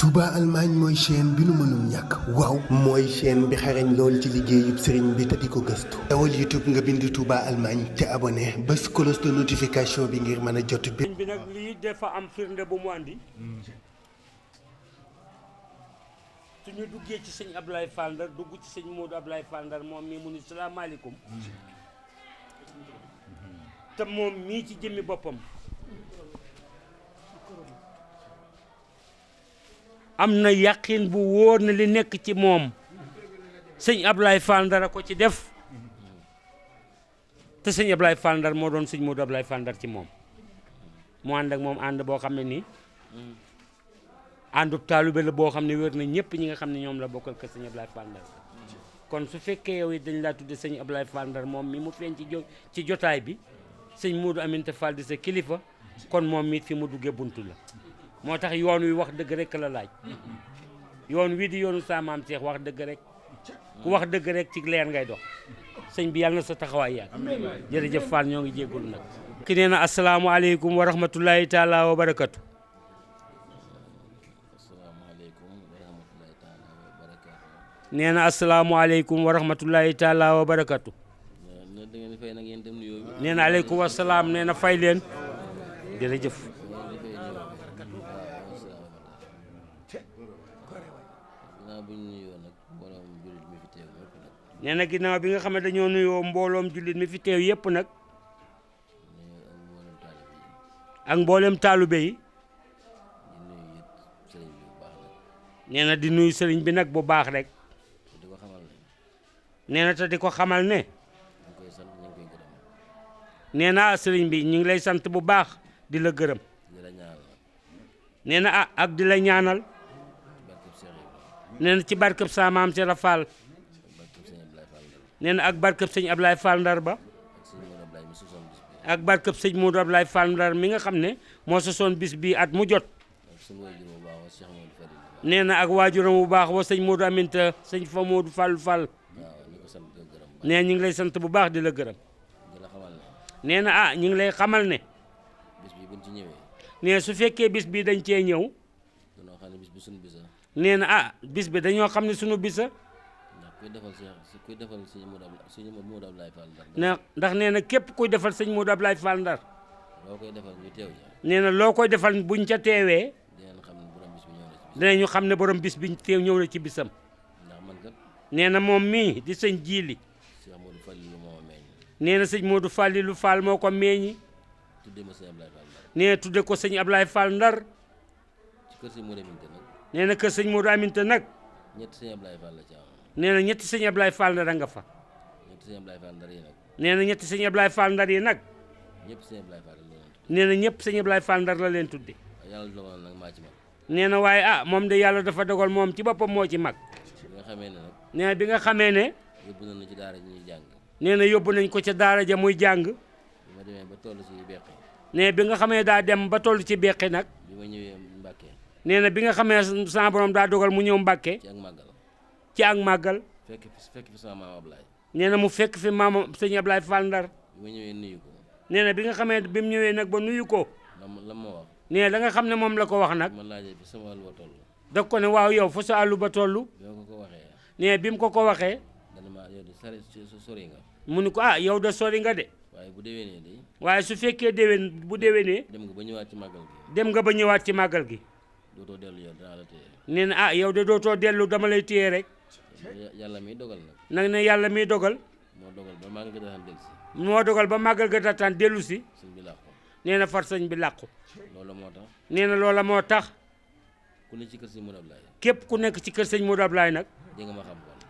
Touba Allemagne mooy chaîne bi nu mënul ñàkk waaw mooy chaîne bi xarañ lool ci liggéeyub sëriñ bi te di ko gëstu dawal YouTube nga bind Touba Allemagne te abonné bés cloche de notification bi ngir mën a jot bi nag lii dafa am firnde bu mu andi suñu duggee ci sëñ Abdoulaye Fall Ndar dugg ci sëñ Modou Abdoulaye Fall Ndar moom mii mu ni salaamaaleykum te moom mii ci jëmmi boppam am na yàqin bu wóor na li nekk ci moom sëñ Abdoulaye Fall Ndar a ko ci def te sëñ Abdoulaye Fall Ndar moo doon sëñ Modou Abdoulaye Fall Ndar ci moom mu ànd ak moom ànd boo xam ne nii àndub taalube la boo xam ne wér na ñëpp ñi nga xam ne ñoom la bokkal kër sëñ Abdoulaye Fall Ndar kon su fekkee yow it dañ laa tudde sëñ Abdoulaye Fall Ndar moom mi mu feeñ ci jotaay bi sëñ Modou Aminta Fall di sa kilifa kon moom mi fi mu duggee buntu la moo tax yoon wi wax dëgg rek la laaj yoon wi di yoonu sa maam Cheikh wax dëgg rek ku wax dëgg rek ci leer ngay dox sëñ bi yàlla na sa taxawaay yàgg jërëjëf Fall ñoo ngi jéggul nag ki nee na asalaamaaleykum wa rahmatullahi taala wa barakatu nee na asalaamaaleykum wa rahmatullahi taala wa barakatu nee na aleykum wasalaam nee na fay leen jërëjëf nee na ginnaaw bi nga xam ne dañoo nuyoo mbooloom jullit mi fi teew yépp nag ak mboolem taalube yi nee na di nuyu sëriñ bi nag bu baax rek nee na te di ko xamal ne nee na sëriñ bi ñu ngi lay sant bu baax di la gërëm nee na ak di la ñaanal nee na ci barkeb sa maam Cheikh Fall nee na ak barkeb sëñ Abdoulaye Fall Ndar ba ak barkeb sëñ Modou Abdoulaye Fall Ndar mi nga xam ne moo sosoon bis bii at mu jot nee na ak waajuram bu baax wa sëñ Modou Aminta sëñ fa Modou Fall Fall nee ñu ngi lay sant bu baax di la gërëm nee na ñu ngi lay xamal ne nee su fekkee bis bi dañ cee ñëw nee na bis bi dañoo xam ne sunu bisa ndax nee na képp kuy defal sëñ Modou Abdoulaye Fall Ndar nee na loo koy defal buñ ca teewee dinañu xam ne borom bis bi teew ñëw na ci bisam nee na moom mii di sëñ Jiili nee na sëñ Modou Fallilou Fall moo ko meññi nee na tudde ko sëñ Abdoulaye Fall Ndar nee na kër sëñ Modou Aminta nag nee na ñetti sëñ Abdoulaye Fall Ndar a nga fa nee na ñetti sëñ Abdoulaye Fall Ndar yi nag nee na ñëpp sëñ Abdoulaye Fall Ndar la leen tudde nee na waaye moom de yàlla dafa dogal moom ci boppam moo ci mag nee na bi nga xamee ne nee na yóbbu nañ ko ca daara ja muy jàng nee bi nga xamee daa dem ba toll ci beqi nag nee na bi nga xamee sa borom daa dogal mu ñëw Mbàkke ci ak màggal nee na mu fekk fi maama sëñ Abdoulaye Fall Ndar nee na bi nga xamee bi mu ñëwee nag ba nuyu ko nee da nga xam ne moom la ko wax nag da ko ne waaw yow fa sa àllu ba toll nee bi mu ko waxee mu ni ko yow da sori nga de waaye su fekkee bu déwénee dem nga ba ñëwaat ci màggal gi nee na yow de dootoo dellu dama lay téye rek nag ne yàlla miy dogal moo dogal ba màggal ga dataan dellu si nee na far sëñ bi làqu nee na loola moo tax képp ku nekk ci kër sëñ Modou Abdoulaye nag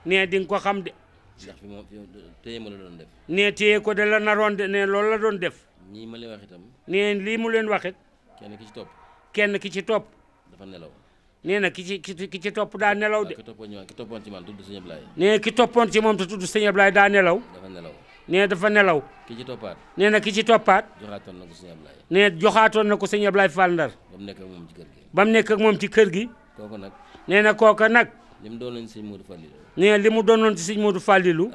nee di nga ko xam de nee téye ko de la naroon de nee loolu la doon def nee lii mu leen waxit kenn ki ci topp nee na ki ci topp daa nelaw de nee ki toppoon ci moom te tudd sëñ Abdoulaye daa nelaw nee dafa nelaw nee na ki ci toppaat nee joxaatoon na ko sëñ Abdoulaye Fall Ndar ba mu nekk ak moom ci kër gi nee na kooka nag nee li mu doonoon ci sëñ Modou Fallilou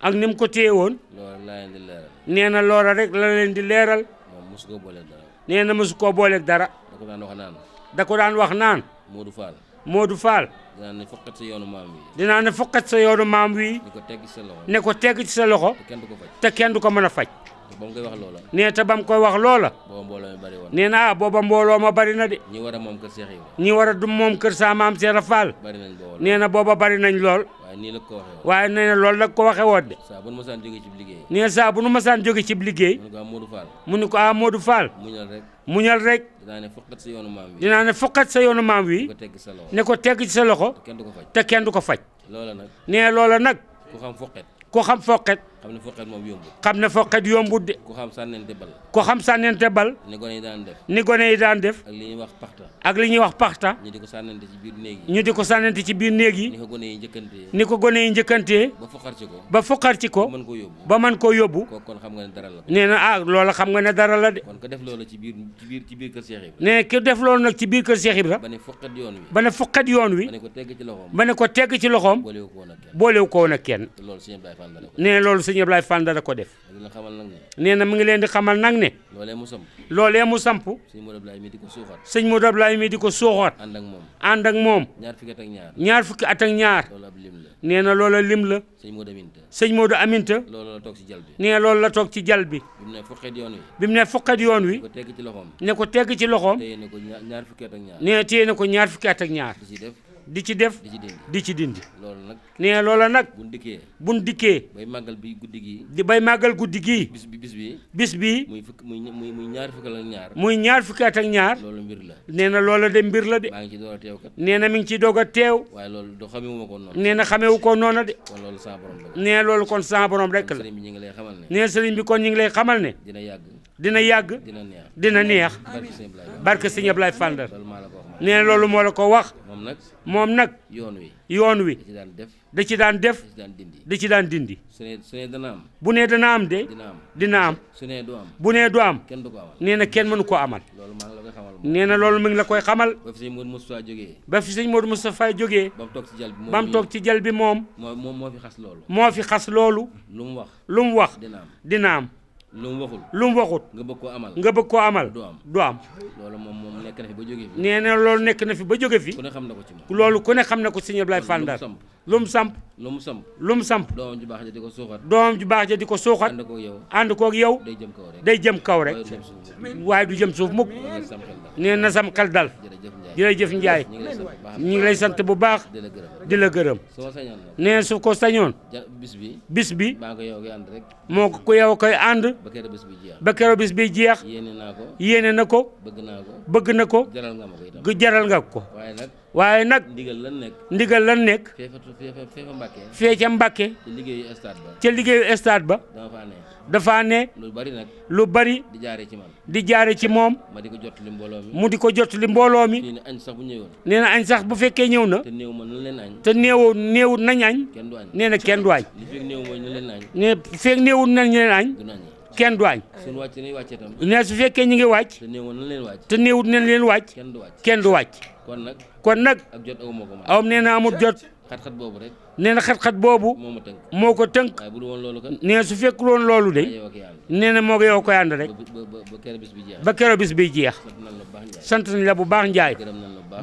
ak ni mu ko téye woon nee na loola rek la leen di leeral nee na mosu koo booleeg dara da ko daan wax naan Modou Fall. Modou Fall. dinaa ne foqat sa yoonu maam wi. dinaa ne foqat sa yoonu maam wi. ne ko tegg ci sa loxo. ne ko tegg ci sa loxo. te kenn du ko faj. te kenn du ko mën a faj. ba mu koy wax loola. nee te ba mu koy wax loola. booba mbooloo mi bari woon. nee na booba mbooloo ma bari na de. ñi war a moom kër Cheikh Ibra. ñi war a du moom kër sa maam Seera Fall. bari nañ booba. nee na booba bari nañ lool. waaye nii la ko waxee woon. waaye nee na loolu la ko waxee woon de. saa bu nu masaan jógee ci liggéey. nee saa bu nu masaan jóge ci liggéey. mu ne ko Modou Fall. mu ne ko Modou Fall. muñal rek. muñal rek. dinaa ne foqat sa yoonu maam wi. dinaa ne foqat sa yoonu maam wi. ne ko tegg ci sa loxo. ne ko tegg ci sa loxo. te kenn du ko faj. te kenn du ko faj. loola nag. nee loola nag. ku xam foqet. ku xam foqet. xam ne foqet moom yombut. xam ne foqet yombut de. ku xam sànnente bal. ku xam sànnente bal. ni gone yi daan def. ni gone yi daan def. ak li ñuy wax paxta. ak li ñuy wax paxta. ñu di ko sànnante ci biir néeg yi. ñu di ko sànnante ci biir néeg yi. ni ko gone yi njëkkantee. ni ko gone yi njëkkantee. ba foqar ci ko. ba foqar ci ko. ba mën koo yóbbu. ba mën koo yóbbu. kooku kon xam nga ne dara la. nee na loola xam nga ne dara la de. kon ko def loola ci biir kër Cheikh Ibra. nee ki def loolu nag ci biir kër Cheikh Ibra. ba ne foqat yoon wi. ba ne foqat yoon wi. ba ne ko tegg ci loxoom. ba ne ko tegg ci loxoom. boolewu ko woon ak kenn. boolewu ko woon ak kenn. te loolu sëñ Ablaye Fall la ko. nee loolu sëñ Ablaye Fall da ko def. dina xamal nag ne. nee na mu ngi leen di xamal nag ne. loolee mu samp. loolee mu samp. sëñ Modou Ablaye mi di ko suuxat. sëñ Modou Ablaye mi di ko suuxat. ànd ak moom. ànd ak moom. ñaar fukki at ak ñaar. ñaar fukki at ak ñaar. loolu ab lim la. nee na loola lim la. sëñ Modou Aminta. sëñ Modou Aminta. loolu la toog ci jal bi. nee loolu la toog ci jal bi. bi mu ne foqat yoon wi. bi mu ne foqat yoon wi. ko tegg ci loxoom. ne ko tegg ci loxoom. téye ne ko ñaar fukki at ak ñaar. nee téye na ko ñaar fukki at ak ñaar. di ci def. di ci def. di ci dindi. di ci dindi. loolu nag. nee loola nag. buñ dikkee. bay màggal bi guddi gii. bay màggal guddi gii. bis bi. muy ñaar fukki at ak ñaar. muy ñaar fukki at ak ñaar. loolu mbir la. nee na loola de mbir la de. maa ngi ci doog a teew kat. nee na mi ngi ci doog a teew. waaye loolu do xamewu ma ko noonu. nee na xamewu ko noonu de. kon loolu sa borom la. nee loolu kon sa borom rek la. sëriñ bi ñu ngi lay xamal ne. nee sëriñ bi kon ñu ngi lay xamal ne. dina yàgg. dina yàgg. dina neex. barke sëñ Ablaye Fall Ndar. loolu maa la ko wax. nee loolu moo la ko wax. moom nag. yoon wi. da ci daan def. da ci daan dindi. su ne dana am. bu nee dana am de. dina am. su ne du am. bu nee du am. kenn du ko amal. nee na kenn mënu koo amal. loolu maa la koy xamal. nee na loolu mi ngi la koy xamal. ba fi sëñ Modou Moustapha jógee. ba fi sëñ Modou Moustapha jógee. ba mu toog ci jal bi moom. ba mu toog ci jal bi moom. moo fi xas loolu. moo fi xas loolu. lu mu wax. lu mu wax. dina dina am. am. lu mu waxul. lu mu waxut. nga bëgg koo amal. nga bëgg koo amal. du am. du am. loolu moom nekk na fi ba jógee fi. nee na loolu nekk na fi ba jóge fi. ku ne xam na ko ci moom. loolu ku ne xam na ko sëñ Ablaye Fall Ndar. lu mu samp. lu mu samp. lu mu samp. doomam ju baax ja di ko suuxat. doomam ju baax ja di ko suuxat. ànd koog yow. ànd koog yow. day jëm kaw rek. day jëm kaw rek. waaye du jëm suuf mukk. nee na sam xel dal. jërëjëf Njaay. ñu ngi lay sant bu baax. di la gërëm. nee su ko sañoon. bis bi. moo ko yow koy ànd. ba keroog bis bi jeex. yéene na ko. bëgg na ko. jaral nga ko. waaye nag. ndigal lan nekk. fee ca Mbàkke. ca liggéeyu stade ba. dafa ne. lu bari. di jaare ci moom. mu di ko jottali mbooloo mi. nee na añ sax bu fekkee ñëw na. te néewut nañ añ. nee na kenn du añ. nee feek néewut nañ leen añ. kenn du añ. nee su fekkee ñu ngi wàcc. te néewut nañ leen wàcc. kenn du wàcc. kon nag. awam nee na amul jot. xat-xat boobu rek. nee na xat-xat boobu. moo ko tënk. nee su fekkul woon loolu de. nee na moo ko yow koy ànd rek. ba keroog bis bi jeex. sant nañ la bu baax Njaay.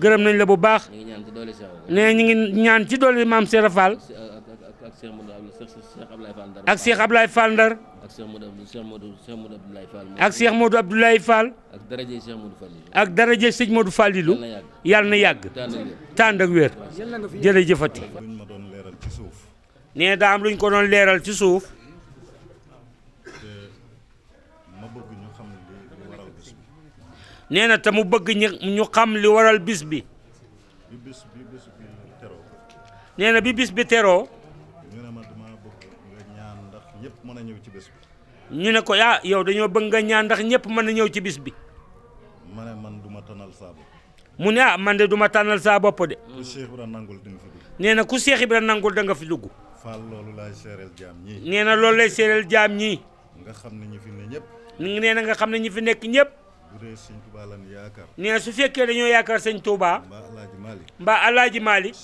gërëm nañ la bu baax. nee ñu ngi ñaan ci doole maam Seera Fall. ak Cheikh Ablaye Fall Ndar. ak Cheikh Modou Abdoulaye Fall. ak daraje sëñ Modou Fallilou. yàlla na yàgg. tànd ak wér. jërëjëfati. nee daa am luñ ko doon leeral ci suuf. nee na te mu bëgg ñu xam li waral bis bi. nee na bi bis bi teroo. ñu ne ko yow dañoo bëgg nga ñaan ndax ñëpp mën a ñëw ci bis bi. mu ne man de du ma tànnal saa bopp de. nee na ku Cheikh Ibra nangul da nga fi dugg. nee na loolu lay seereel jaam ñii. nee na nga xam ne ñi fi nekk ñëpp. nee na su fekkee dañoo yaakaar sëñ Touba. mbaa Alaaji Maalik.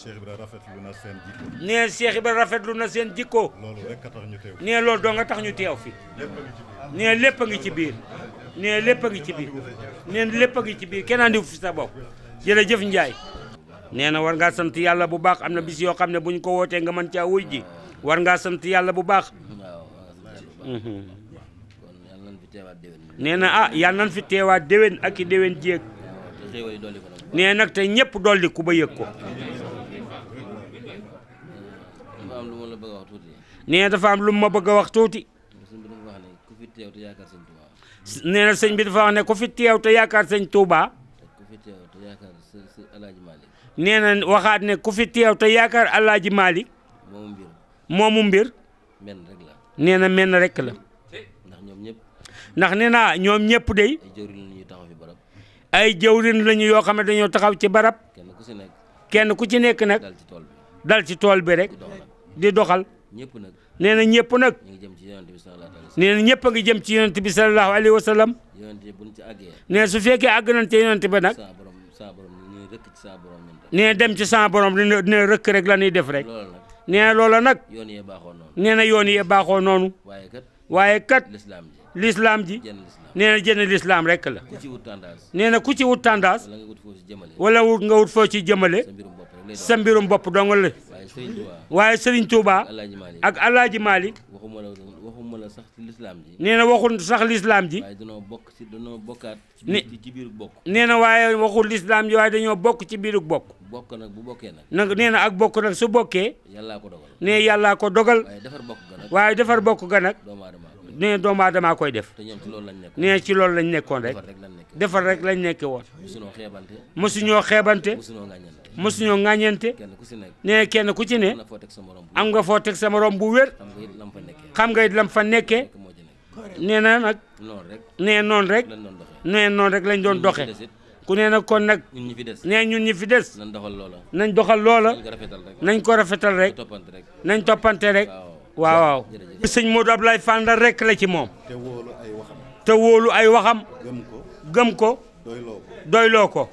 nee na Cheikh Ibra rafetlu na seen jikko. nee na loolu doo nga tax ñu teew fi. nee na lépp a ngi ci biir. nee na lépp a ngi ci biir. nee na lépp a ngi ci biir kenn andiwu fi sa bopp. jërëjëf Njaay. nee na war ngaa sant yàlla bu baax am na bis yoo xam ne bu ñu ko wootee nga mën caa wuy ji war ngaa sant yàlla bu baax. nee na ah yàlla nañ fi teewaat déwén ak i déwén jéeg. nee nag te ñëpp dolli ku ba yëg ko. nee dafa am lu ma bëgg a wax tuuti. nee na sëñ bi dafa wax ne ku fi teew te yaakaar sëñ Touba. nee na waxaat ne ku fi teew te yaakaar Alaaji Malick moomu mbir nee na menn rek la ndax nee naa ñoom ñëpp day ay jëwrin lañu yoo xam ne dañoo taxaw ci barab kenn ku ci nekk nag dal ci tool bi rek di doxal nee na ñëpp nag nee na ñëpp a ngi jëm ci yonent bi sallallahu alayhi wa sallam nee na su fekkee àgg nañ ci yonent bi nag nee dem ci sa borom dina rëkk rek la ñuy def rek nee na loola nag nee na yoon yi baaxoo noonu waaye kat lislaam ji nee na jënd lislaam rek la nee na ku ci wut tendance wala wut nga wut foo ci jëmale sa mbirum bopp dong la waaye Serigne Touba ak Alaaji Malick waxuma la sax ci lislaam ji nee na waxul sax lislaam ji waaye danoo bokkaat ci biiru bokk nee na waaye waxul lislaam ji waaye dañoo bokk ci biiru bokk nag bu bokkee nag nee na ak bokk nag su bokkee yàllaa ko dogal nee yàllaa ko dogal waaye defar bokk ga nag nee doomu aadama koy def nee ci loolu lañ nekkoon rek defar rek lañ nekke woon mosuñoo xeebante mosuñoo ŋàññante nee kenn ku ci ne am nga foo teg sa morom bu wér xam nga it lam fa nekkee nee na nag nee noonu rek nee noonu rek lañ doon doxe ku nee nag kon nag nee ñun ñi fi des nañ doxal loola nañ ko rafetal rek nañ toppante rek waaw sëñ Modou Abdoulaye Fall Ndar rek la ci moom te wóolu ay waxam gëm ko doyloo ko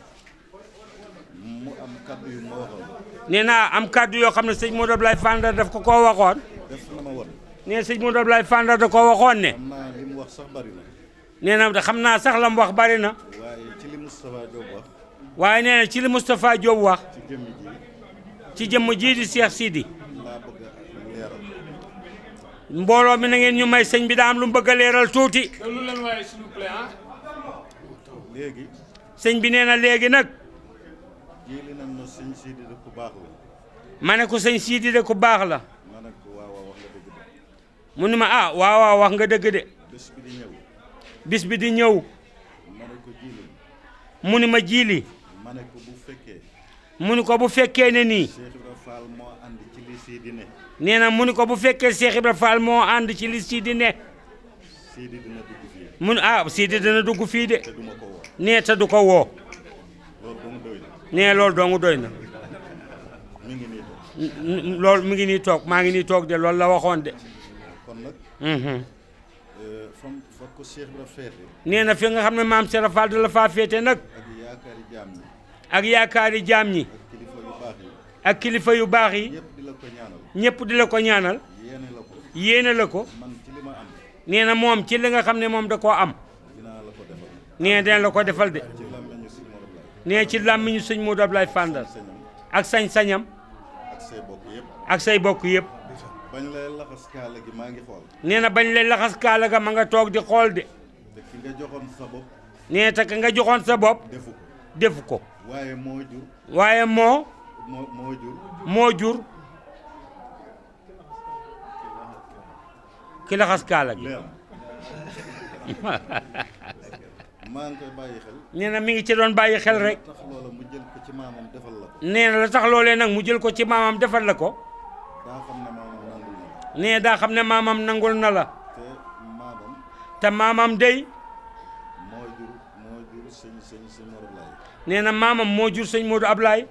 nee naa am kàddu yoo xam ne sëñ Modou Abdoulaye Fall Ndar daf ko koo waxoon nee sëñ Modou Abdoulaye Fall Ndar da koo waxoon ne nee na xam naa sax la mu wax bari na waaye nee na ci li Moustapha Diop wax ci jëmm jii di Cheikh Sidi mbooloo mi na ngeen ñu may sëñ bi daa am lu mu bëgg a leeral tuuti sëñ bi nee na léegi nag ma ne ko sëñ Sidi de ku baax la mu ni ma ah waaw wax nga dëgg de bis bi di ñëw mu ni ma jiili mu ni ko bu fekkee ne nii nee na mu ni ko bu fekkee Cheikh Ibra Fall moo ànd ci li Sidi ne mu ni ah Sidi dina dugg fii de nee te du ko woo nee loolu dong doy na loolu mi ngi nii toog maa ngi nii toog de loolu la waxoon de nee na fi nga xam ne maam Cheikh Fall da la faa féete nag ak yaakaari jaam ñi ak kilifa yu baax yi ñëpp di la ko ñaanal yéene la ko nee na moom ci li nga xam ne moom da koo am nee dina la ko defal de nee ci làmmiñu sëñ Modou Abdoulaye Fall Ndar ak sañ-sañam ak say bokk yëpp nee na bañ lay laxas kaala ga ma nga toog di xool de nee te ka nga joxoon sa bopp defu ko waaye moo jur ki laxas kaala gi nee na mi ngi ci doon bàyyi xel rek nee na la tax loolee nag mu jël ko ci maamam defal la ko nee daa xam ne maamam nangul na la te maamam day nee na maamam moo jur sëñ Modou Ablaye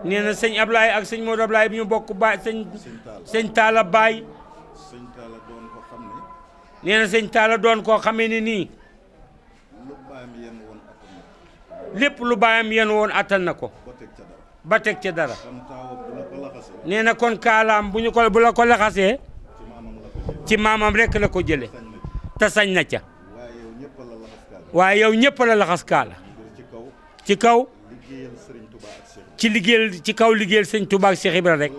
nee na sëñ Ablaye ak sëñ Modou Ablaye bi ñu bokk baay sëñ Talla Baye nee na sëñ Talla doon koo xamee ne nii lépp lu baayam yen woon attan na ko ba teg ca dara nee na kon kaalaam bu la ko laxasee ci maamam rek la ko jële te sañ na ca waaye yow ñëpp la laxas kaala ci kaw ci liggéeyal ci kaw liggéeyal sëñ Touba ak Cheikh Ibra rek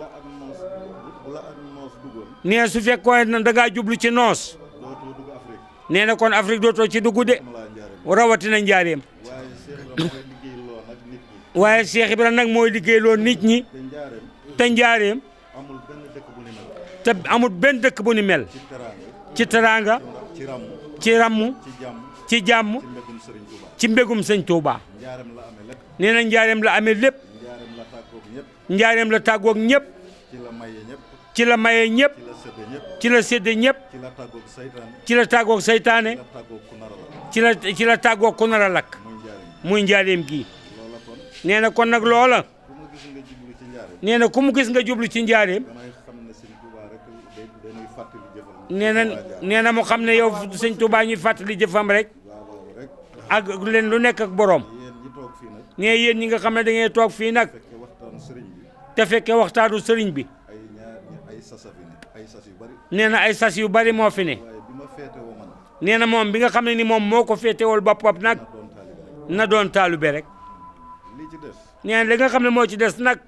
nee su fekkoon ne da ngaa jublu ci noos nee na kon Afrique dootoo ci dugg de rawatina njaareem waaye Cheikh Ibra nag mooy liggéeyloo nit ñi te njaareem te amul benn dëkk bu ni mel ci teraanga ci ramm ci jàmm ci mbégum sëñ Touba nee na njaareem la amee lépp njaareem la tàggoog ñëpp ci la maye ñëpp ci la sédde ñëpp ci la tàggoog saytaane ci la tàggoog ku nar a lakk muy njaareem gi nee na kon nag loola nee na ku mu gis nga jublu ci njaareem nee na mu xam ne yow sëñ Touba ñuy fàttali jëfam rek ak leen lu nekk ak boroom nee yéen ñi nga xam ne da ngeen toog fii nag te fekke waxtaanu sëriñ bi nee na ay sas yu bari moo fi ne nee na moom bi nga xam ne ni moom moo ko féetewul boppam nag na doon taalibe rek nee na li nga xam ne moo ci des nag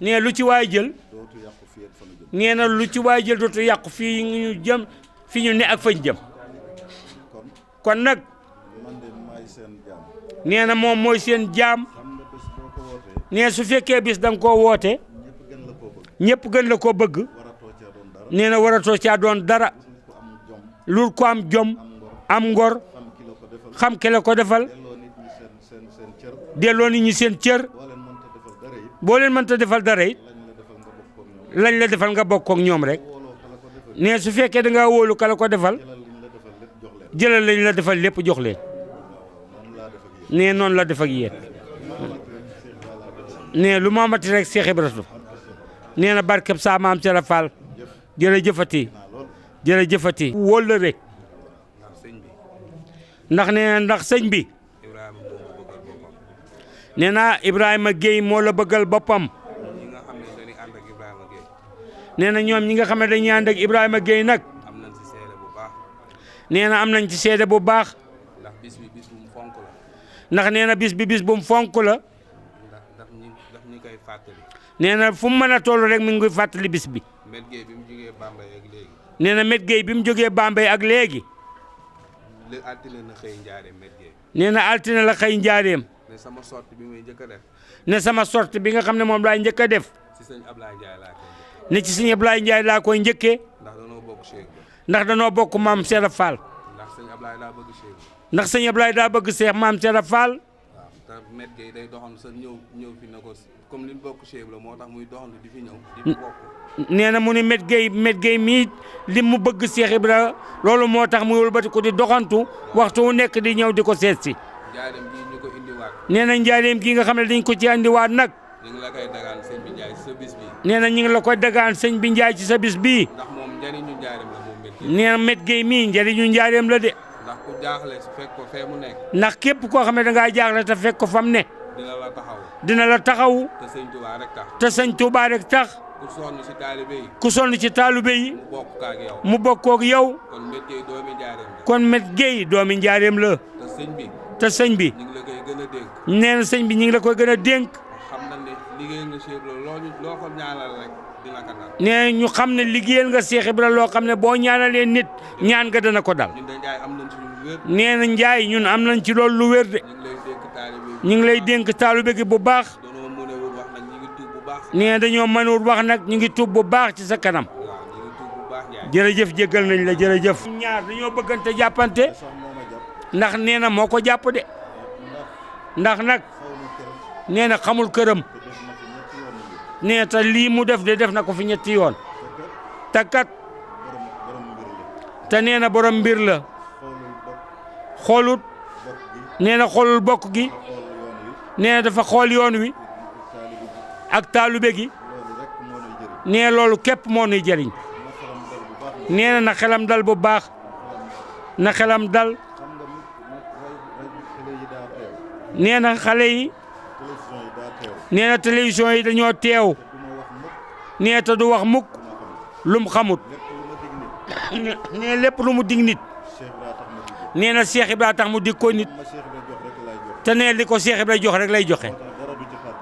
nee lu ci waay jël nee na lu ci waay jël dootu yàqu fii ñu jëm fi ñu ne ak fañ jëm kon nag nee na moom mooy seen jaam nee su fekkee bis da nga koo woote ñëpp gën la koo bëgg nee na waratoo caa doon dara lu ko am jom am ngor xam ke la ko defal delloo nit ñi seen cër boo leen mënta defal dara it lañ la defal nga bokk ak ñoom rek nee su fekkee da ngaa wóolu ka la ko defal jëlal lañ la defal lépp jox leen nee noonu la def ak yéen nee lu ma amati rek Cheikh Ibrahima nee na barkeb saa maam Sera Fall jërëjëfati jërëjëfati wóolu rek ndax nee na ndax sëñ bi nee na Ibrahima Gueye moo la bëggal boppam nee na ñoom ñi nga xam ne dañuy ànd ak Ibrahima Gueye nag nee na am nañ ci seede bu baax ndax nee na bis bi bis bu mu fonk la nee na fu mu mën a toll rek mi ngi fàttali bis bi nee na Met Gueye bi mu jógee Bambey ak léegi nee na altine la xëy njaareem ne sama sortie bi muy njëkk a def ne sama sortie bi nga xam ne moom laay njëkk a def ci sëñ Ablaye Ndiaye laa koy ne ci sëñ Ablaye Ndiaye laa koy njëkkee ndax danoo bokk Cheikh ndax danoo bokk maam Sera Fall ndax sëñ Ablaye daa bëgg Cheikh ndax sëñ Ablaye daa bëgg Cheikh maam Sera Fall waaw te Met Gueye day doxantu sa ñëw fi na ko comme li ñu bokk Cheikh la moo tax muy doxantu di fi ñëw di fi bokk nee na mu ne Met Gueye mii li mu bëgg Cheikh Ibra loolu moo tax muy wëlbati ko di doxantu waxtu wu nekk di ñëw di ko seet si njaareem gi ñu ko indiwaat nee na njaareem gi nga xam ne dañ ko ci andiwaat nag ñu ngi la koy dagaan sëñ bi Ndiaye ci sa bis bi nee na ñu ngi la koy dagaan sëñ bi Ndiaye ci sa bis bii ndax moom njariñu njaareem la moom Met Gueye nee na Met Gueye mii njariñu njaareem la de ndax ku jaaxle su fekk ko fee mu nekk ndax képp koo xam ne da ngaa jaaxle te fekk ko fam ne dina la taxaw dina la taxaw te sëñ Touba rek tax te sëñ Touba rek tax ku sonn ci taalibe yi ku sonn ci taalibe yi mu bokk kaak yow mu bokkook yow kon Met Gueye doomi njaareem la kon Met Gueye doomi njaareem la te sëñ bi te sëñ bi ñu ngi la koy gën a dénk nee na sëñ bi ñu ngi la koy gën a dénk xam na ne liggéey nga Cheikh Ibra loo ko ñaanal rek dina ko dal nee ñu xam ne liggéeyal nga Cheikh Ibra loo xam ne boo ñaanalee nit ñaan nga dana ko dal ñun de Ndiaye am nañ ci lu wér nee na Njaay ñun am nañ ci loolu lu wér de ñu ngi lay ñu ngi lay dénk taalibe yi dénk taalibe gi bu baax danoo mënewul wax nag ñu ngi tuub bu baax nee dañoo mënul wax nag ñu ngi tuub bu baax ci sa kanam waaw ñu ngi tuub bu baax Ndiaye jërëjëf jéggal nañ la jërëjëf ñaar dañoo bëggante jàppante ndax nee na moo ko jàpp de ndax nag nee na xamul këram nee te lii mu def de def na ko fi ñetti yoon te kat te nee na borom mbir la xoolut nee na xoolul bokk gi nee na dafa xool yoon wi ak taalube gi nee loolu képp moo nuy jëriñ nee na xelam dal bu baax na xelam dal nee na xale yi nee na télévision yi dañoo teew nee te du wax mukk lum xamut nee lépp lu mu dig nit nee na Cheikh Ibra tax mu dig ko nit te nee li ko Cheikh Ibra jox rek lay joxe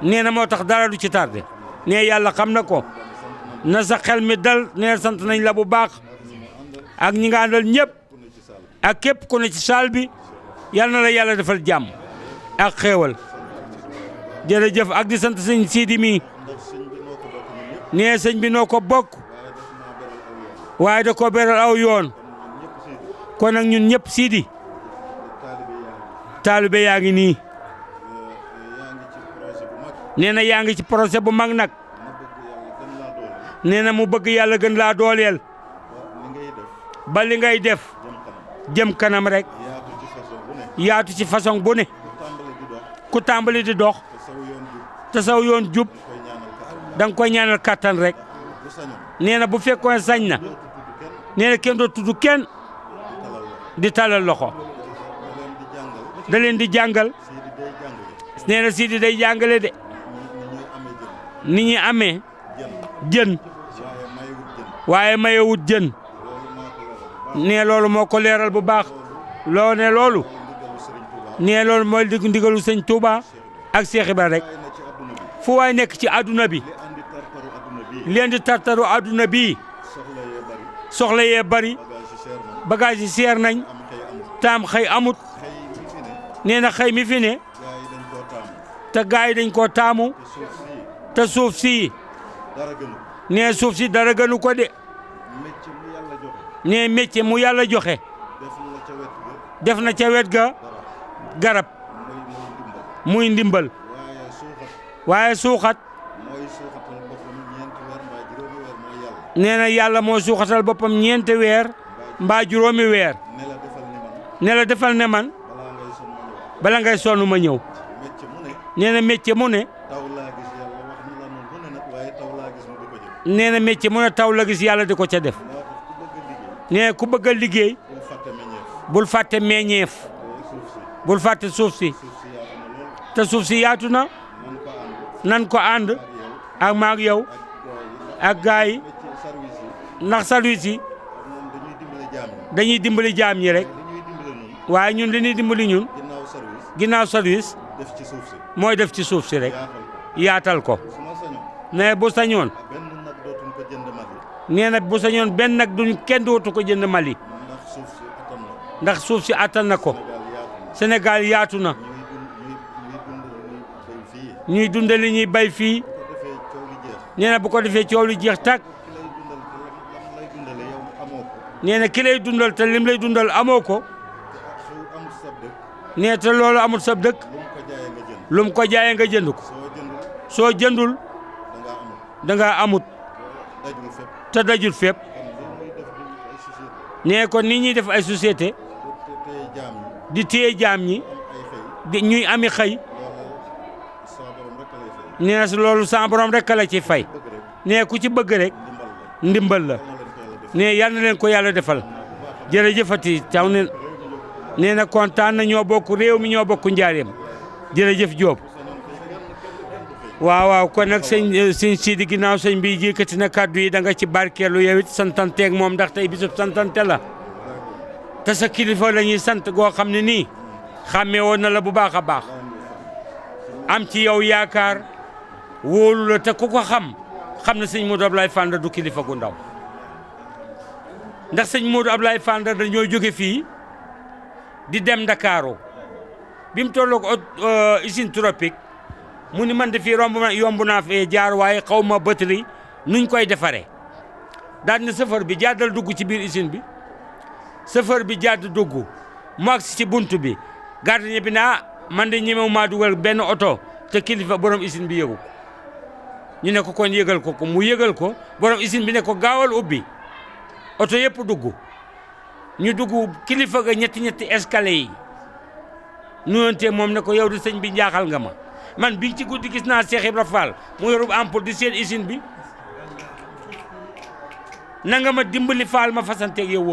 nee na moo tax dara du ci tardé nee yàlla xam na ko na sa xel mi dal nee sant nañ la bu baax ak ñi nga àndal ñëpp ak képp ku ne ci saal bi yal na la yàlla defal jàmm ak xéewal jërëjëf ak di sant sëñ Sidi mi nee sëñ bi noo ko bokk waaye da ko beral aw yoon kon nag ñun ñëpp Sidi taalibe yaa ngi nii nee na yaa ngi ci projet bu mag nag nee na mu bëgg yàlla gën laa dooleel ba li ngay def jëm kanam rek yaatu ci façon bu ne ku tàmbali di dox te saw yoon jub da nga koy ñaanal kàttan rek nee na bu fekkoon sañ na nee na kenn doo tudd kenn di talal loxo da leen di jàngal nee na Sidi day jàngale de ni ñuy amee jën waaye mayewut jën nee loolu moo ko leeral bu baax loo ne loolu nee loolu mooy ndigalu sëñ Touba ak Cheikh Ibra rek fu waay nekk ci àdduna bi leen di tartaru àdduna bi soxla yee bari bagage yi seer nañ taam xëy amut nee na xëy mi fi ne te gaay yi dañ koo taamu te suuf si nee suuf si dara gënu ko de nee métier mu yàlla joxe def na ca wet ga garab muy ndimbal waaye suuxat nee na yàlla moo suuxatal boppam ñeenti weer mbaa juróomi weer ne la defal ne man bala ngay sonn ma ñëw nee na métier mu ne nee na métier mu ne taw la gis yàlla di ko ca def nee ku bëgg a liggéey bul fàtte meññeef bul fàtte suuf si te suuf si yaatu na nan ko ànd ak maag yow ak gaay yi ndax service yi dañuy dimbali jaam ñi rek waaye ñun li ñuy dimbali ñun ginnaaw service mooy def ci suuf si rek yaatal ko ne bu sañoon nee na bu sañoon benn nag duñ kenn dootu ko jënd Mali ndax suuf si attan na ko Sénégal yaatu na ñuy dunde li ñuy bay fii nee na bu ko defee coow li jeex tàkk nee na ki lay dundal te lim lay dundal amoo ko nee te loolu amul sab dëkk lum ko jaayee nga jënd ko soo jëndul da nga amut te dajul fépp nee ko ni ñuy def ay société di téye jaam ñi di ñuy ami xëy nee na si loolu sa borom rek la ci fay nee ku ci bëgg rek ndimbal la nee yal na leen ko yàlla defal jërëjëfati taw nee na kontaan na ñoo bokk réew mi ñoo bokk njaareem jërëjëf Diop waaw kon nag sëñ Sidi ginnaaw sëñ bi yëkkati na kàddu yi da nga ci barkeelu yow it santanteeg moom ndax tey bisub santante la te sa kilifa la ñuy sant goo xam ne nii xàmmee woon na la bu baax a baax am ci yow yaakaar wóolu la te ku ko xam na sëñ Modou Ablaye Fanda du kilifa gu ndaw ndax sëñ Modou Ablaye Fanda dañoo jóge fii di dem Ndakaaru bi mu tolloog usine tropique mu ni man de fii yomb naa fee jaar waaye xaw ma batterie nuñ koy defaree daal ne chauffeur bi jàddal dugg ci biir usine bi chauffeur bi jàdd dugg mu agsi ci bunt bi gardien bi naa man de ñemewu maa dugal benn oto te kilifa borom usine bi yëgu ko ñu ne ko kon yëgal ko mu yëgal ko borom usine bi ne ko gaawal ubbi oto yëpp dugg ñu dugg kilifa ga ñetti escalier yi nuyonte moom ne ko yow di sëñ bi njaaxal nga ma man bii ci guddi gis naa Cheikh Ibra Fall mu yorub ampoule di seen usine bi na nga ma dimbali Fall ma fasanteeg yow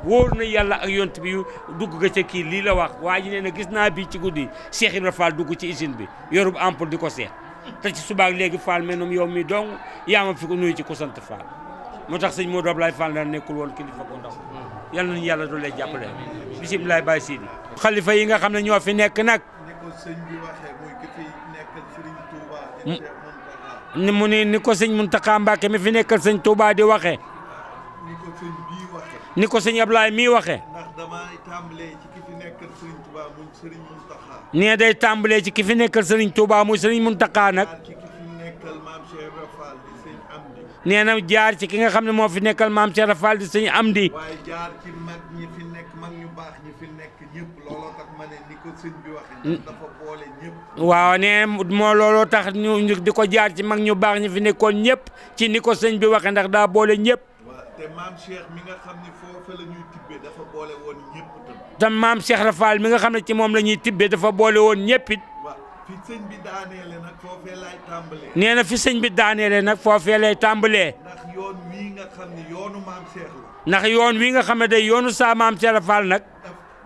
wóor na yàlla ak yont bi dugg nga ca kii lii la wax waa ji nee na gis naa bii ci guddi Cheikh Ibra Fall dugg ci usine bi yorub ampoule di ko seet te ci subaak léegi Fall menum yow mi dong yaa ma fi ko nuyu ci ko sant Fall moo tax sëñ Modou Ablaye Fall la nekkul woon kilifa ko ndaw yal nañu yàlla doole jàppale bisimilah Baye Sidi xalifa yi nga xam ne ñoo fi nekk nag ni ko sëñ bi waxee muy ki fi nekkal Serigne Touba di Cheikh Mountakha ni mu ni ko sëñ Mountakha Mbacké mi fi nekkal sëñ Touba di waxee ni ko sëñ bii waxee ni ko sëñ Ablaye mii waxee ndax damay tàmbalee ci ki fi nekkal Serigne Touba muy Serigne Mountakha nee day tàmbalee ci ki fi nekkal sëriñ Touba muy sëriñ Mountakha nag ci ki fi nekkal Maam Cheikh Ibra Fall di sëñ Amdi nee na jaar ci ki nga xam ne moo fi nekkal maam Cheikh Fall di sëñ Amdi waaye jaar ci mag ñi fi nekk mag ñu baax ñi fi nekk ñëpp looloo tax ma ne ni ko sëñ bi waxee ndax dafa boole ñëpp waaw nee moo looloo tax ñu di ko jaar ci mag ñu baax ñi fi nekkoon ñëpp ci ni ko sëñ bi waxee ndax daa boole ñëpp waaw te Maam Cheikh mi nga xam ne foofu la ñuy tibbee dafa boole woon ñëpp tam tam maam Cheikh Fall mi nga xam ne ci moom la ñuy tibbee dafa boole woon ñëpp it waaw fi sëñ bi daaneele nag foofee laay tàmbalee nee na fi sëñ bi daaneele nag foofee lay tàmbalee ndax yoon wii nga xam ne yoonu Maam Cheikh la ndax yoon wi nga xam ne day yoonu saa maam Cheikh Fall nag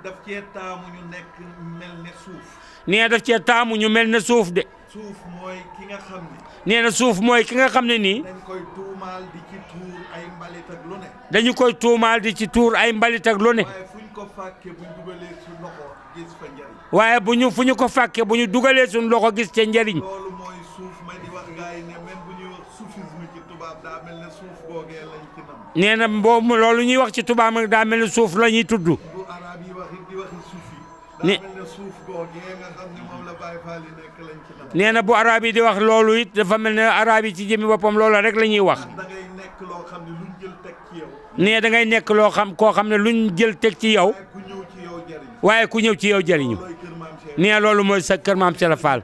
daf cee taamu ñu nekk mel ne suuf nee daf cee taamu ñu mel ne suuf de suuf mooy ki nga xam ne nee na suuf mooy ki nga xam ne nii dañ koy tuumaal di ci tuur ay mbalit ak lu ne dañu koy tuumaal di ci tuur ay mbalit ak lu ne waaye fuñ ko fàkke buñ dugalee su loxo gis fa njariñ waaye fu ñu ko fàkkee bu ñu dugalee suñu loxo gis ca njariñ loolu mooy suuf ma di wax gars yi ne même bu ñuy wax soufisme ci tubaab daa mel ne suuf googee lañ ci nam nee na boobu loolu ñuy wax ci tubaab nag daa mel ne suuf la ñuy tudd bu arab yi wax it di waxi suufi daa Ne- mel ne suuf googee nga xam ne moom la Baay Faal yi nekk lañ ci nam nee na bu arab yi di wax loolu it dafa mel ne arab yi ci jëmi boppam loola rek la ñuy wax da ngay nekk loo xam ne luñ jël teg ci yow nee da ngay nekk loo xam koo xam ne luñ jël teg ci yow waaye ku ñëw ci yow jariñ waaye ku ñëw ci yow jëriñu looy kër Maam Cheikh nee loolu mooy sa kër maam Cheikh Fall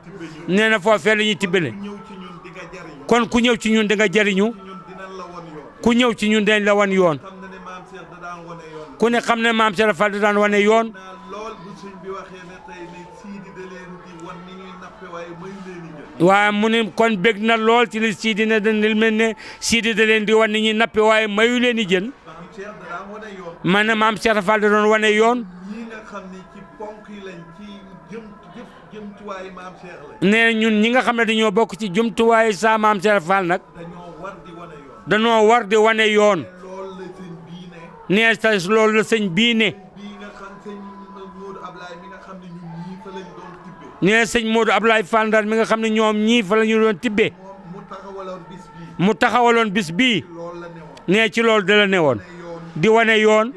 nee na foofee la ñuy tibbale ñëw ci ñun di nga jariñ kon ku ñëw ci ñun da nga jëriñu ñun dinañ la won yoon ku ñëw ci ñun dañ la wan yoon xam na ne Maam Cheikh da daan wane yoon ku ne xam ne maam Cheikh Fall da daan wane yoon naa lool bu sëñ bi waxee ne tey ne siidi da leen di wan ni ñuy nappe waaye may leen i jël waaye mu ne kon bég na lool ci li Sidi ne dañ mel ne Sidi da leen di wan ni ñuy nappe waaye mayu leen i jën Maam Cheikh da daan wane yoon man ne maam Cheikh Fall da doon wane yoon ñii nga xam ne ci ponk yi lañ ci jëmtuwaayu Maam Cheikh lañ nee ñun ñi nga xam ne dañoo bokk ci jumtuwaayu saa maam Cheikh Fall nag dañoo war di wane yoon dañoo war di wane yoon loolu la sëñ bii ne nee sa loolu la sëñ bii ne bii nga xam sëñ Modou Ablaye mi nga xam ne ñun ñii fa lañ doon tibbee nee sëñ Modou Abdoulaye Fall Ndar mi nga xam ne ñoom ñii fa la ñu doon tibbee moom mu taxawaloon bis bii mu taxawaloon bis bii loolu la newoon nee ci loolu da la ne woon ne yoon di wane yoon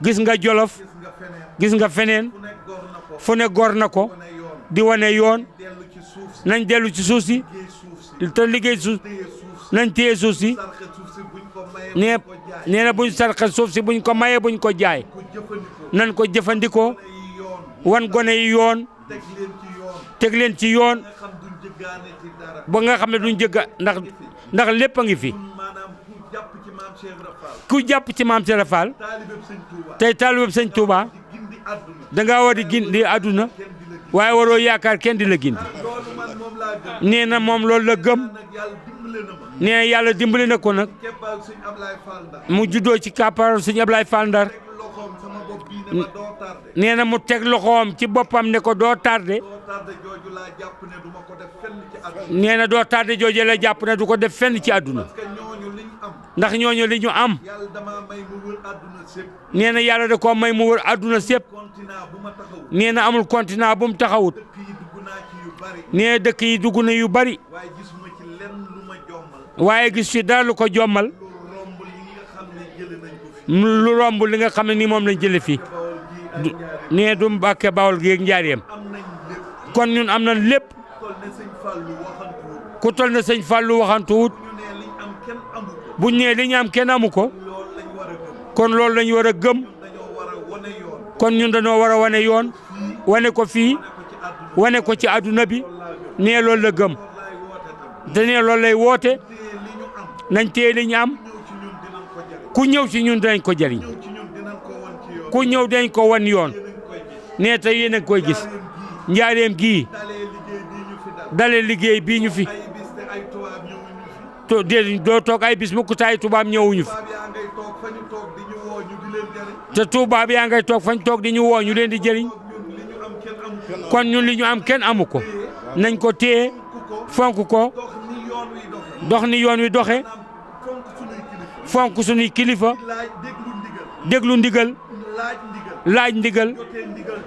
gis nga Jolof gis nga Jolof gis nga feneen gis nga feneen fu nekk gor na ko fu ne gor na ko wane yoon di wane yoon dellu ci suuf si nañ dellu ci suuf si liggéey suuf si te liggéey suuf téye suuf si nañ téye suuf si sarxe suuf si buñ ko mayee nee buñ ko jaay nee na buñ sarxe suuf si buñ ko mayee buñ ko jaay ko jëfandikoo nañ ko jëfandikoo ay yoon wan gone yi yoon teg leen ci yoon teg leen ci yoon nga xam duñ jëggaane ci dara ba nga xam ne duñ jëgga ndax lépp a ngi fi maanaam ku jàpp ci Maam Cheikh Ibra Fall ku jàpp ci maam Cheikh Fall taalibeb sëñ Touba tey taalibeeb sëñ Touba di gindi àdduna dangaa war di gindi àdduna kenn di la gindi waaye waroo yaakaar kenn di la gindi loolu man moom laa gëm nee na moom loolu la gëm nag yàlla dimbale na ma nee na yàlla dimbali na ko nag kebbaaw sëñ Ablaye Fall Ndar mu juddoo ci kàppaaru sëñ Ablaye Fall Ndar teg loxoom sama bopp bii ne ma doo tardé nee na mu teg loxoom ci boppam ne ko doo tardé doo tardé jooju laa jàpp ne du ma ko def fenn ci àdduna nee na doo tardé jooje la jàpp ne du ko def fenn ci àdduna parce que ñooñu liñ am ndax ñooñu li ñu am yàlla damaa may mu wër àdduna sépp nee na yàlla da koo may mu wër àdduna sépp continent bu ma taxaw nee na amul continent bu mu taxawut dëkk yi dugg naa ci yu bari nee na dëkk yi dugg na yu bari waaye gisuma ci lenn lu ma jommal waaye gis fi dara lu ko jommal lu romb li nga xam ne jële nañ ko fi lu romb li nga xam ne nii moom lañ jële fii bawol gi ak ñaari nee du Mbàkke Bawol gi ak njaareem am nañ lépp kon ñun am nañ lépp toll ne sëñ Fallou waxantuwul ku toll na sëñ Fallou waxantuwut ñu ne liñ am kenn amu ko buñ nee li ñu am kenn amu ko loolu lañ war a gëm kon loolu lañu war a gëm dañoo war a wane yoon kon ñun dañoo war a wane yoon wane ko fii ko ci àdduna wane ko ci àdduna bi laa gëm nee loolu la gëm laay woote tam te nee loolu lay woote téye li ñu am nañ téye li ñu am ñëw ci ñun dinañ ko jariñ ku ñëw ci ñun dinañ ko jëriñ ñëw ci ñun dinañ ko wan ci yoon ku ñëw dañ ko wan yoon dinañ koy gis nee te yéen a ngi koy gis njaareem gii njaareem gii dalee liggéey bii ñu fi dal dale liggéey bii ñu fi ay bis te ay tubaab ñëwuñu fi to déedéet doo toog ay bis mukk taay tubaab ñëwuñu fi tubaab yaa ngay toog fa ñu toog di ñu woo ñu di leen jariñ te tubaab yaa ngay toog fañ toog di ñu woo ñu leen di jëriñ ñun li ñu am kenn amu ko kon ñun li ñu am kenn amu ko nañ ko téye ku ko fonk ko dox ni yoon wi dox dox ni yoon wi doxe naam fonk suñuy kilifa laaj déglu ndigal déglu ndigal laaj ndigal laaj ndigal jotee ndigal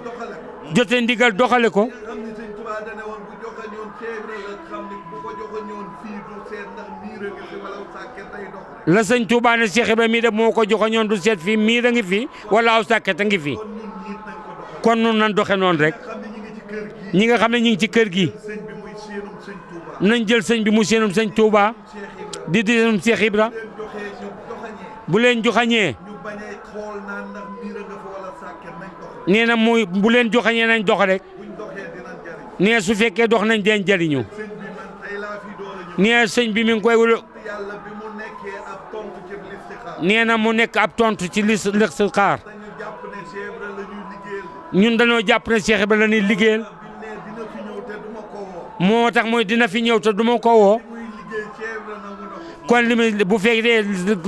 jotee ndigal doxale ko. nga xam ni sëñ Tuubaa dane woon bu joxañoon ceebre la xam ni bu ko joxañoon fii du seet ndax miir a ngi fi wala sàkket day dox rek. la sëñ Touba ne Cheikh Ibra mii de moo ko joxoñoon du seet fii miir a ngi fi wala aw sàkket a ngi fi. kon ñun ñiit nañ ko doxal. kon nun nan doxe noonu rek. nga xam ne ñu ngi ci kër gi. ñi nga xam ne ñu ngi ci kër gi. sëñ bi muy seenum sëñ Tuubaa. nañ jël sëñ bi mu seenum sëñ Touba. Cheikh Ibra. di seenum Cheikh Ibra. leen joxee ñu doxañee. bu leen joxañee. ñu bañ a xool naan ndax miir a nga fa wala sàkket nañ dox. nee na muy bu leen joxañee nañ dox rek. buñ doxee dinañ jariñ. nee su fekkee dox nañ den jariñu. sëñ bi man tey laa fi door a ñëw. nee sëñ bi mi ngi koy yàlla bi mu nekkee ab tontu ci listixaar. nee na mu nekk ab tontu ci listixaar. dañu jàpp ne Cheikh Ibra la ñuy liggéeyal. ñun dañoo jàpp ne Cheikh Ibra la ñuy liggéeyal. bi ne dina fi ñëw te duma ko woo. moo tax mooy dina fi ñëw te du ma ko woo. muy liggéey Cheikh Ibra nangu na ko. kon li muy bu fekkee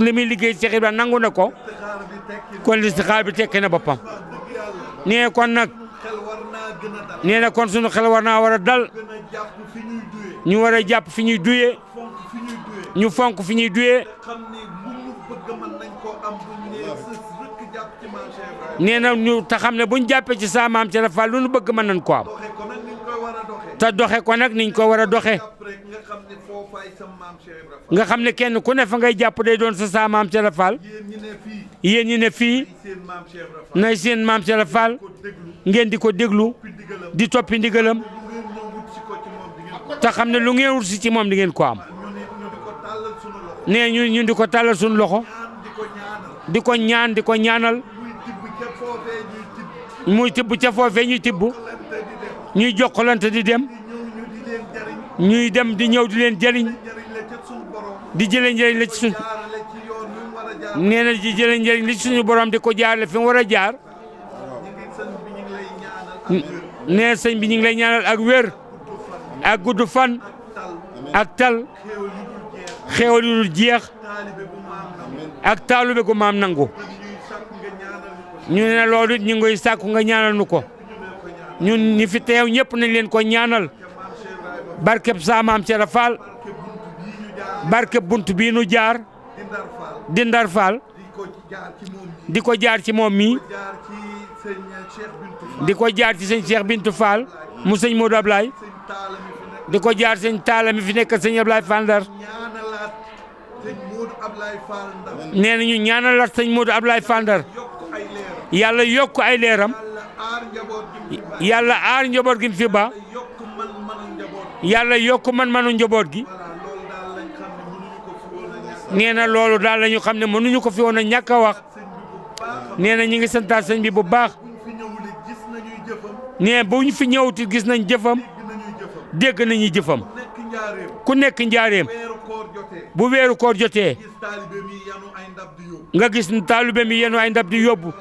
li muy liggéey Cheikh Ibra nangu na ko. listixaar bi tekki kon listixaar bi tekki na boppam. wax dëgg yàlla. nee kon nag xel war naa gën a dal. nee na kon sunu xel war naa war a dal. gën a jàpp fi ñuy duyee. ñu war a jàpp fi ñuy duyee. fonk fi ñuy duyee. ñu fonk fi ñuy duyee. xam ni lu ñu bëgg mën nañ koo am bu ñu nee sës rëkk jàpp ci maam Cheikh Ibra. nee na ñu te xam ne buñ jàppee ci sa maam Cheikh Fall lu nu bëgg mën nañ ko am. doxe ko nag ni ñu koy war a doxee. te doxe ko nag niñ ko war a doxe. jàpp rek nga xam ne foofaay sa maam Cheikh Ibra. nga xam ne kenn ku ne fa ngay jàpp day doon sa maam Cheikh Fall. yéen ñi ne fii. yéen ñi ne fii seen maam Cheikh Ibra Fall. nay seen maam Cheikh Fall ko déglu. ngeen di ko déglu fi ndigalam. di toppi ndigalam lu ngeen ñëw wut si ko ci moom di ngeen ko. te xam ne lu ngeen wut si ci moom di ngeen ko am. ñu di ko tàllal sunu loxo. nee ñu di ko tàllal suñu loxo ñaan di ko ñaanal. di ko ñaan di ko ñaanal muy tibb ca foofee ñuy tibb. muy tibb ca foofee ñuy tibb lante di dem. ñuy jokkalante di dem ñëw ñu di leen jariñ. ñuy dem di ñëw di leen jëriñ jariñ la ca suñu borom. di jëlee njëriñ la ci suñ jaarale ci yoon wi mu war a jaar. nee na di jëlee njëriñ li ci suñu borom di ko jaarale fi mu war a jaar. ñu ngi sëñ bi ñu ngi lay ñaanal ak wér. nee sëñ bi ñu ngi lay ñaanal ak wér ak gudd fan tal ak tal xéewal yu dul jeex. xéewal yu dul jeex taalibe bu maam na. ak taalube gu maam nangu. ñuy sàkk nga ñaanal ñu ko. ñu ne loolu it ñu ngi koy sàkku nga ñaanal nu ko ñun ñi fi teew ñëpp nañ leen ko ñaanal barkeb sa maam Cheikh Fall barkeb bunt bii nu jaar di Ndar Fall di ko jaar ci moom mii di ko jaar ci sëñ Cheikh Bintou Fall mu sëñ Modou Ablaye di ko jaar sëñ Talla mi fi nekk sëñ Ablaye Fall Ndar nee na ñu ñaanalaat sëñ Modou Ablaye Fall Ndar yàlla yokk ay leeram yàlla aar njaboot gi mu fi ba yàlla yokk man-manu njaboot gi nee na loolu daal la ñu xam ne mënuñu ko fi woon a ñàkk a wax nee na ñu ngi santaat sëñ bi bu baax nee bu ñu fi ñëwti gis nañ jëfam dégg nañu jëfam ku nekk njaareem bu weeru koor jotee nga gis taalibe mi yenu ay ndab di yóbbu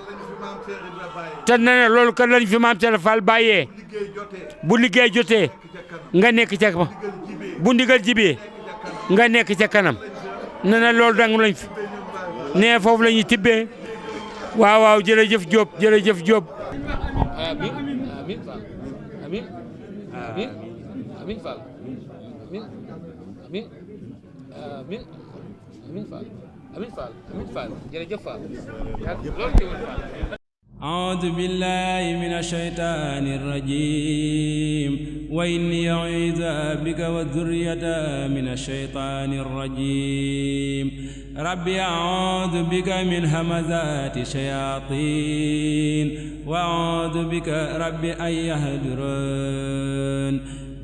te nee na loolu kat lañ fi maam Cheikh Fall bàyyee bu liggéey jotee nga nekk ca bu ndigal jibee nga nekk ca kanam nee na loolu dang lañ fi nee foofu la ñuy tibbee waaw waaw jërëjëf Diop jërëjëf Diop. Amin amin Fall amin amin amin Fall amin amin amin amin Fall amin Fall amin Fall jërëjëf Fall loolu teewul Fall. أعوذ بالله من الشيطان الرجيم وإني أعيذ بك والذرية من الشيطان الرجيم ربي أعوذ بك من همزات الشياطين وأعوذ بك ربي أن يهدرون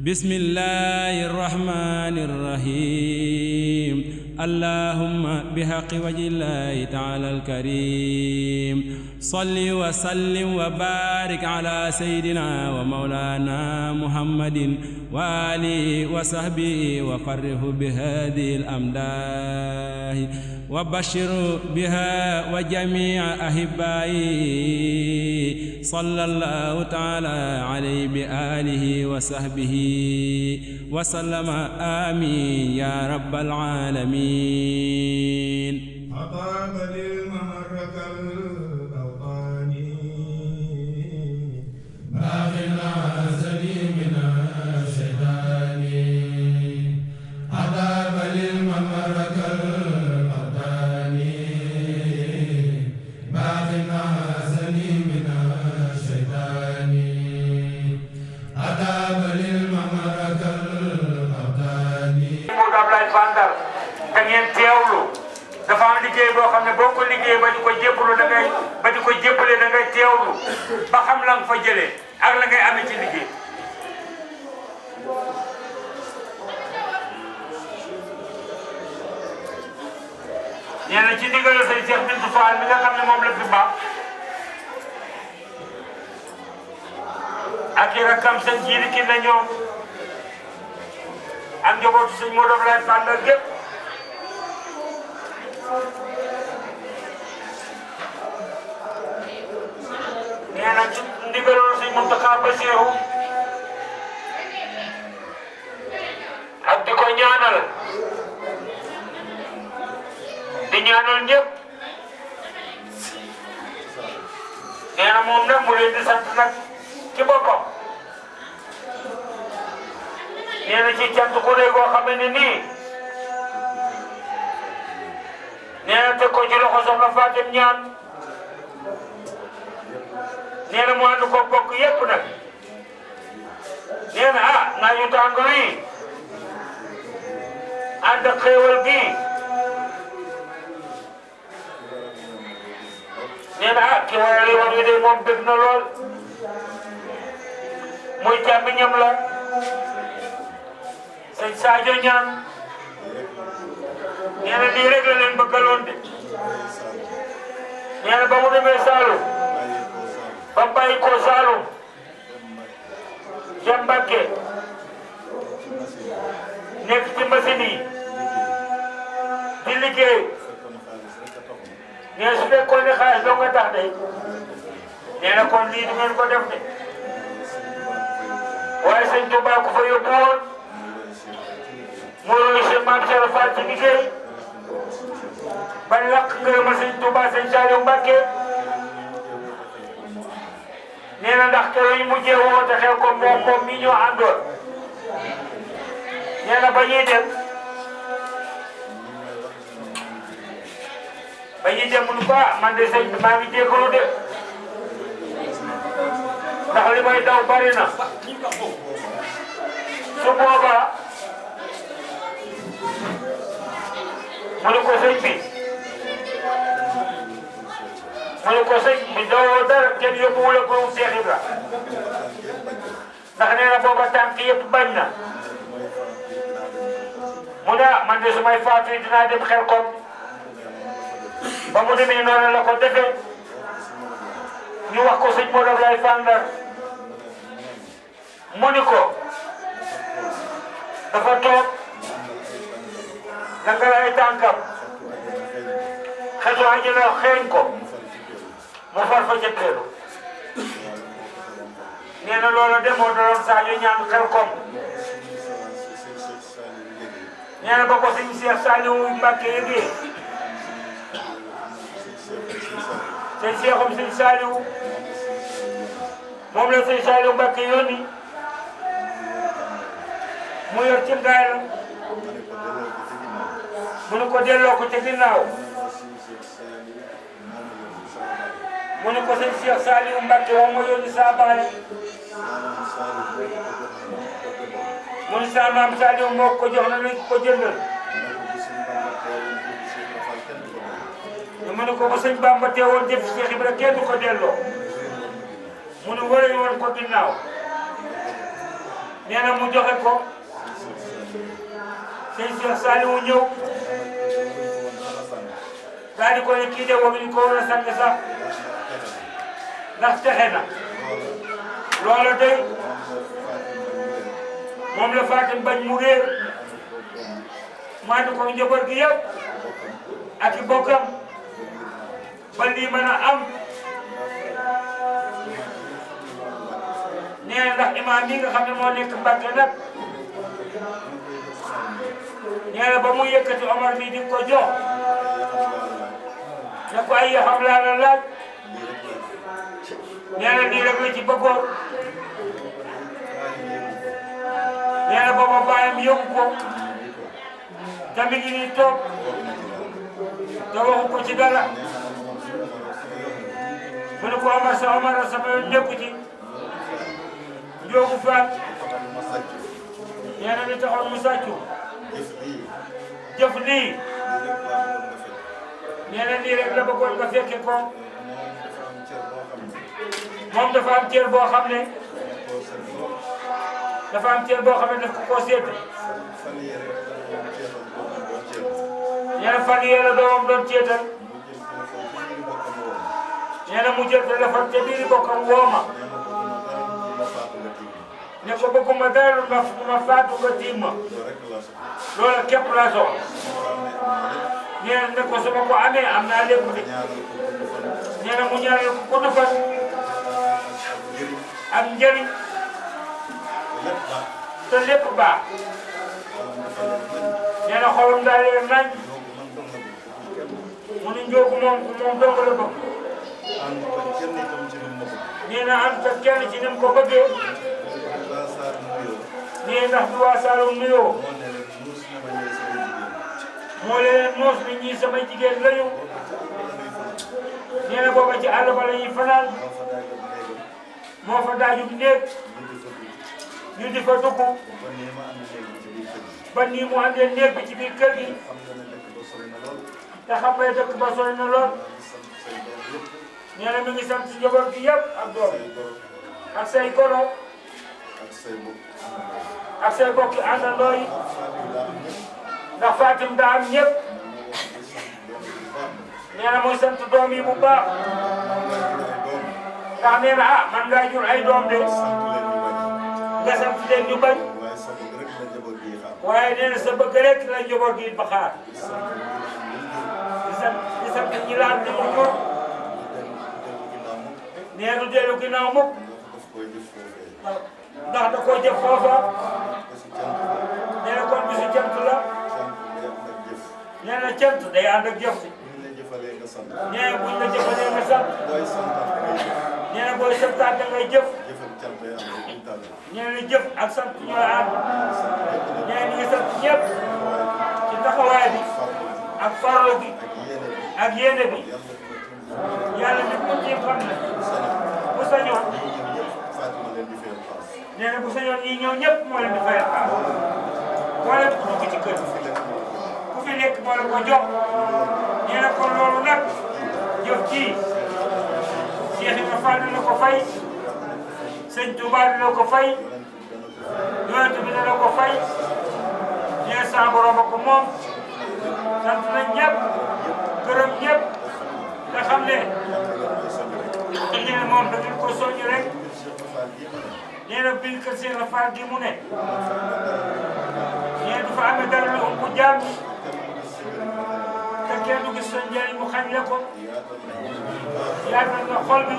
بسم الله الرحمن الرحيم اللهم بحق وجه الله تعالى الكريم صل وسلم وبارك على سيدنا ومولانا محمد وآله وصحبه وفره بهذه الأمداه وبشر بها وجميع أحبائي صلى الله تعالى عليه بآله وصحبه وسلم آمين يا رب العالمين. أطاب للممرك الأوطان باغنا سليم من الشيطان أطاب للممرك الأوطان باغنا سليم من الشيطان te ngeen teewlu dafa am liggéey boo xam ne boo ko liggéey ba di ko jébbalu da ngay ba di ko jébbale da ngay teewlu ba xam la nga fa jëlee ak la ngay amee ci liggéey. nee na ci ndigal sëñ Cheikh Bintou Fall mi nga xam ne moom la fi baax ak i rakkam sëñ Jiiri ki na ñoom ak njabootu sëñ Modou Abdoulaye Fall ak gépp nee na ci ndigalul sëñ Mountakha Bassirou ak di ko ñaanal di ñaanal ñëpp nee na moom nag mu leen di sant nag ci boppam nee na ci cant ku ne koo xam ne nii nee na teg ko ci loxo soxna Fatim ñaan nee na mu ànd ko bokk yëpp nag nee na naa ñu tàng wi ànd ak xéewal gi nee na ki waral yoon wi de moom bëgg na lool muy càmmiñam la sëñ Sadio ñaan nee na lii rek la leen bëggaloon de nee na ba mu demee Saalum ba bàyyi ko Saalum ca Mbàkke nekk ci machine yi di liggéey nee su fekkoon ne xaalis doo nga tax de nee na kon lii du ngeen ko def de waaye sëñ Touba ko fa yóbbu woon moo doon sëñ Maam Cheikh Fall ci liggéey ba lakk ngërëmal sëñ Touba sëñ Saliou Mbacké nee na ndax keroog yi mujjee woote xel ko moom mi ñoo àndoon nee na ba ñuy dem mu ne ko man de sëñ bi maa ngi jégalu de ndax li may daw bari na su boobaa mu ne ko sëñ bi dawoo dara kenn yóbbuwul ak borom Cheikh Ibra ndax nee na booba tànk yëpp bañ na mu ne man de su may faatu dinaa dem xel kom ba mu demee noonu la ko defee ñu wax ko sëñ Modou Abdoulaye Fall Ndar mu ni ko dafa toog dangal ay tànkam xetu àjjana xeeñ ko mu far fa jëkkeelu nee na loolu demoo doon Sadio ñaan xel kom nee na ba ko sëñ Cheikh Saliou Mbacké yëgee sëñ Cheikhum sëñ Saliou moom la sëñ Saliou Mbacké yónni mu yor ci ngaay la mu ne ko delloo ko ca ginnaaw mu ne ko sëñ Cheikh Saliou Mbacké moom moo yónni saa baay mu ne saa maam Saliou moo ko jox na nañ ko jëndal mu ne ko ba sëñ Bamba teewoon jëf Cheikh Ibra kenn du ko delloo mu ne wala woon ko ginnaaw nee na mu joxe ko sëñ Cheikh Saliou ñëw daal di ko ne kii de waruñu ko war a sang sax ndax texe na loolu day moom la Fatim bañ mu réer mu ànd ko njaboot gi yëpp ak i bokkam ba lii mën a am nee na ndax imaam mi nga xam ne moo nekk Mbàkke nag nee na ba mu yëkkati Omar mi di ko jox ne ko ay yaxam laa la laaj nee na nii rek la ci bëggoon nee na booba baayam yëgu ko tamit ngi nii toog te waxu ko ci dara mu ne ko Omar sama yoon nekku ci Njoogu Faat nee na li taxoon mu sàccu jëf lii nee na nii rek la bëggoon nga fekke ko moom dafa am cër boo xam ne daf ko koo seet nee na fan yee la doomam doon ceetal nee na mu jël téléphone ca biir bokkam wooma ne ko bëgguma dara ma faatu nga tiim ma loola képp laa soxla nee na ne ko su ma ko amee am naa lépp de nee na mu ñaanal ko gudd fan ak njëriñ te lépp baax nee na xolam daal leer nañ mu ni njóogu moom dong la bëgg nee na ànd ak kenn ci ni mu ko bëggee nee ndax du waa Saloum nuyoo moo leen noos bi ñii samay jigéen lañu nee na booba ci àll ba la ñuy fanaan moo fa daajub néeg ñu di fa dugg ba nii mu andee néeg bi ci biir kër gi te xam nga dëkk ba sori na lool nee na mi ngi sant njaboot gi yëpp ak doom ak say goro ak say bokki àndandoo yi ndax Fatim daa am ñëpp nee na muy sant doom yi bu baax ndax nee na man ngaa jur ay doom de nga sant leen ñu bañ waaye nee na sa bëgg rek la njaboot gi ba xaar di sant ñi laal di mu jur nee du dellu ginnaaw mukk ndax da koo jëf foofa nee na kon bisu cant la nee na cant day ànd ak jëf si nee na buñ la jëfalee nga sant nee na booy santaat da ngay jëf nee na jëf ak sant ñooy ànd nee na ñu ngi sant ñëpp ci taxawaay bi ak farlo gi ak yéene bi yàlla nit mu ci xam ne bu sañoon nee na bu sañoon ñii ñëw ñëpp moo leen di fayal paas moo leen ko dugg ci kër ku fi nekk moo leen ko jox nee na kon loolu nag jëf ji Cheikh Ibrahima Fall dina ko fay Sëñ Touba dina ko fay yonent bi dina ko fay nee sa borom ko moom sant nañ ñëpp gërëm ñëpp nga xam ne nee na moom da ngeen ko soññ rek nee na biir kër Cheikh Fall gi mu ne nee du fa amee dara lu ëpp jaam te kenn du gis sa njëriñ mu xañ la ko yaatal nga xol bi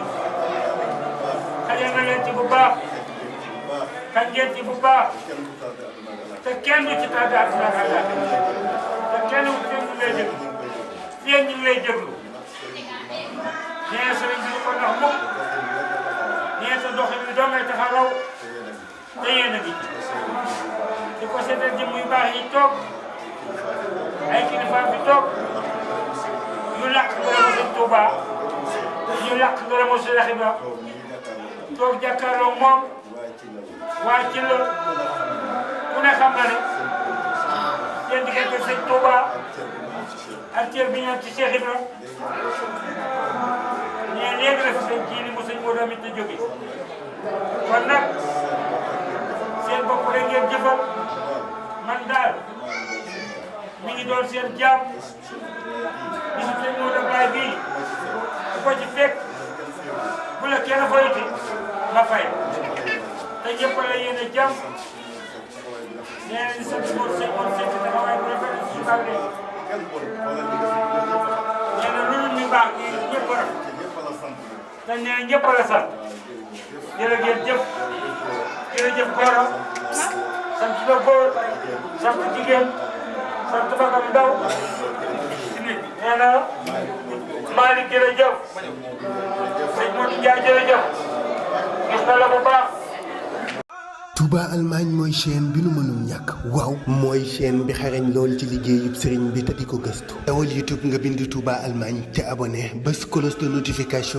xajal nga leen ci bu baax xañ ngeen ci bu baax te kenn du ci tàggat ak la xalaat te kenn du lay déglu fii ñu ngi lay déglu nee na sëriñ bi ko ndax mukk nee sa doxin bi doo ngay tax a raw te yéen a ngi di ko seetal jëmm yu baax yi toog ay kilifa fi toog yu làkk ngërëmu Sëñ Tuuba yu làkk ngërëmu Cheikh Ibra toog jàkkaarloo moom waa ci la ku ne xam na ne seen diggante Sëñ Tuuba ak cër bi ñu am ci Cheikh Ibra ñee léegi la fi sëñ jiili mu sëñ Modou Amit te jóge kon nag seen bopp rek ngeen jëfal man daal mi ngi doon seen jaam bisu sëñ Modou Ablaye bii ku ko ci fekk bu la kenn fayti ma fay te ñëpp la yéene jàmm nee nañu sëñ Modou sëñ taxawaay bu rafet ci bàlle nee na lu ñu baax ñëpp rafet te nee na ñëpp la sant jërëjëf Gora sant la góor sant jigéen sant bakam ndaw nee na Malick jërëjëf sëñ Modou Ndiaye jërëjëf gis na la bu baax. Touba Allemagne mooy chaîne bi nu mënul ñàkk waaw mooy chaîne bi xarañ lool ci liggéeyub sëriñ bi te di ko gëstu dawal YouTube nga bind Touba Allemagne te abonné bés cloche de notification